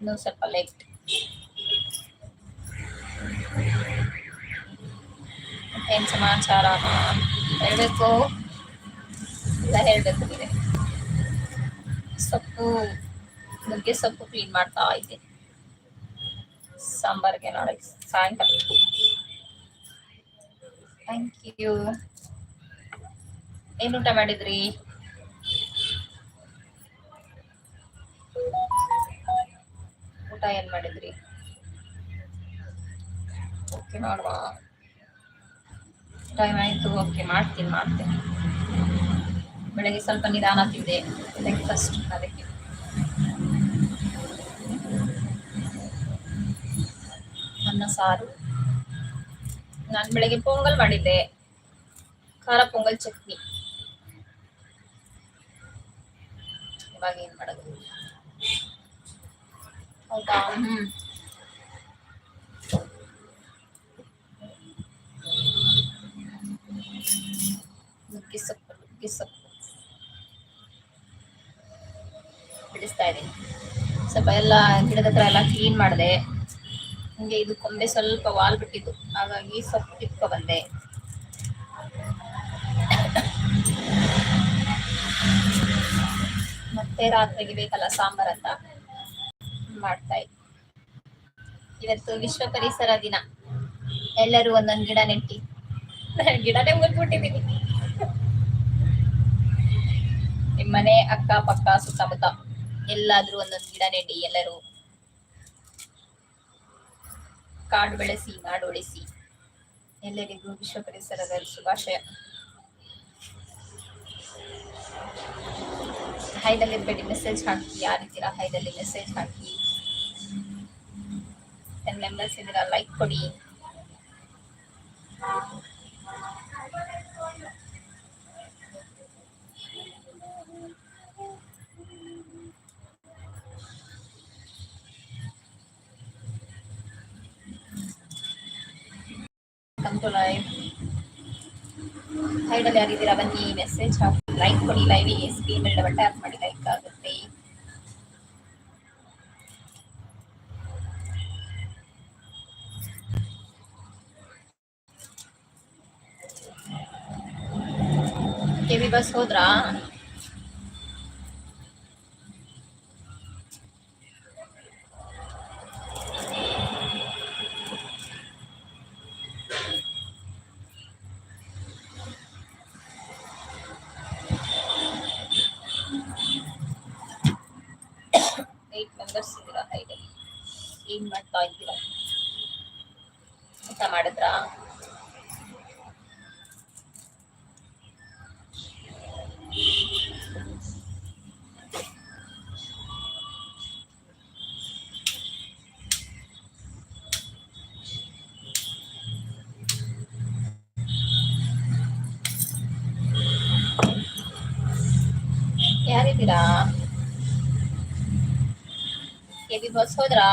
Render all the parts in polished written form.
ಇನ್ನು ಸ್ವಲ್ಪ ಲೈಟ್. ಏನ್ ಸಮಾಚಾರ ಹೇಳ್ಬೇಕು, ಎಲ್ಲ ಹೇಳ್ಬೇಕು ನೀವೇ. ಸೊಪ್ಪು, ನುಗ್ಗೆ ಸೊಪ್ಪು ಕ್ಲೀನ್ ಮಾಡ್ತಾ ಇದ್ದೀನಿ ಸಾಂಬಾರ್ಗೆ ನಾಳೆ ಸಾಯಂಕಾಲ. Thank you. ಏನ್ ಊಟ ಮಾಡಿದ್ರಿ? ಊಟ ಏನ್ ಮಾಡಿದ್ರಿ? ಓಕೆ ಮಾಡುವ, ಟೈಮ್ ಆಯ್ತು. ಓಕೆ ಮಾಡ್ತೀನಿ. ಬೆಳಗ್ಗೆ ಸ್ವಲ್ಪ ನಿಧಾನ ತಿಂದೆ ಬ್ರೇಕ್ಫಾಸ್ಟ್, ಅದಕ್ಕೆ. ಅನ್ನ ಸಾರು. ನಾನು ಬೆಳಗ್ಗೆ ಪೊಂಗಲ್ ಮಾಡಿದ್ದೆ, ಖಾರ ಪೊಂಗಲ್ ಚಟ್ನಿ. ಇವಾಗ ಏನ್ ಮಾಡೋದು? ಹೌದಾ? ನುಗ್ಗೆ ಸೊಪ್ಪು ಬಿಡಿಸ್ತಾ ಇದ್ದೀನಿ. ಸ್ವಲ್ಪ ಎಲ್ಲ ಗಿಡದ ಹತ್ರ ಎಲ್ಲ ಕ್ಲೀನ್ ಮಾಡಿದೆ. ಹಂಗೆ ಇದು ಕೊಂಬೆ ಸ್ವಲ್ಪ ವಾಲ್ ಬಿಟ್ಟಿದ್ದು, ಹಾಗಾಗಿ ಸೊಪ್ಪು ಕಿತ್ಕೊ ಬಂದೆ. ಮತ್ತೆ ರಾತ್ರಿಗೆ ಬೇಕಲ್ಲ ಸಾಂಬಾರ್ ಅಂತ ಮಾಡ್ತಾ ಇದ್ದೆ. ಇವತ್ತು ವಿಶ್ವ ಪರಿಸರ ದಿನ. ಎಲ್ಲರೂ ಒಂದೊಂದು ಗಿಡ ನೆಟ್ಟಿ. ಗಿಡನೇ ಮುಚ್ಬಿಟ್ಟಿದ್ದೀನಿ. ನಿಮ್ಮನೆ ಅಕ್ಕ ಪಕ್ಕ ಸುತ್ತಮುತ್ತ ಎಲ್ಲಾದ್ರೂ ಒಂದೊಂದು ಗಿಡ ನೆಡಿ. ಎಲ್ಲರೂ ಕಾಡು ಬೆಳೆಸಿ, ನಾಡು ಉಳಿಸಿ. ಎಲ್ಲರಿಗೂ ವಿಶ್ವ ಪರಿಸರದ ಶುಭಾಶಯ. ಹೈದಲ್ಲಿ ಇರ್ಬೇಡಿ, ಮೆಸೇಜ್ ಹಾಕಿ. ಯಾರಿದ್ದೀರಾ ಹೈದಲ್ಲಿ ಮೆಸೇಜ್ ಹಾಕಿ. 10 ಮೆಂಬರ್ಸ್ ಇದ್ದೀರಾ, ಲೈಕ್ ಕೊಡಿ. Come to live. ಹೈಡಲ್ಲಿ ಯಾರಿದ್ದೀರಾ ಬನ್ನಿ, ಮೆಸೇಜ್ ಹಾಕಿ, ಲೈಕ್ ಕೊಡಿ. ಲೈವಿಗೆ ಸ್ಕ್ರೀನ್ ಮೇಲೆ ಡಬಲ್ ಟ್ಯಾಪ್ ಮಾಡಿ, ಲೈಕ್ ಆಗುತ್ತೆ. ಕೆವಿ ಬಸ್ ಹೋದ್ರಾ? ಮೆಂಬರ್ಸ್ ಇದ್ದೀರಾ ಹೈಡಲ್ಲಿ? ಏನ್ ಮಾಡ್ತಾ ಇದ್ದೀರಾ? ಊಟ ಮಾಡಿದ್ರಾ? ಯಾರಿದ್ದೀರಾ? ಕೆವಿ ಬಸ್ ಹೋದ್ರಾ?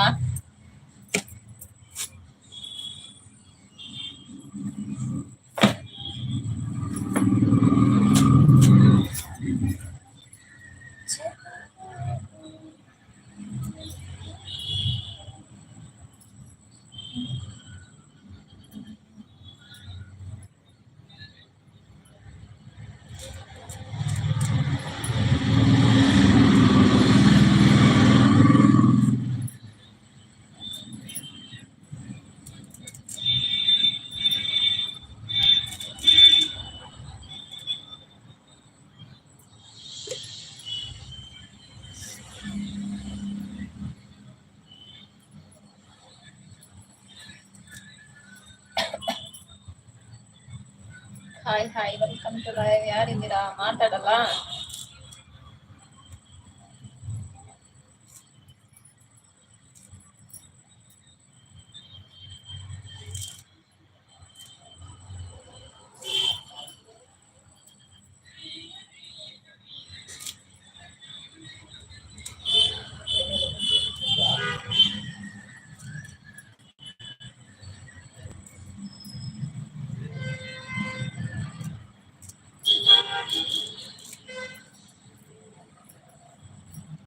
Hi, welcome to live. ಯಾರಿದ್ದೀರಾ? ಮಾತಾಡಲ್ಲ.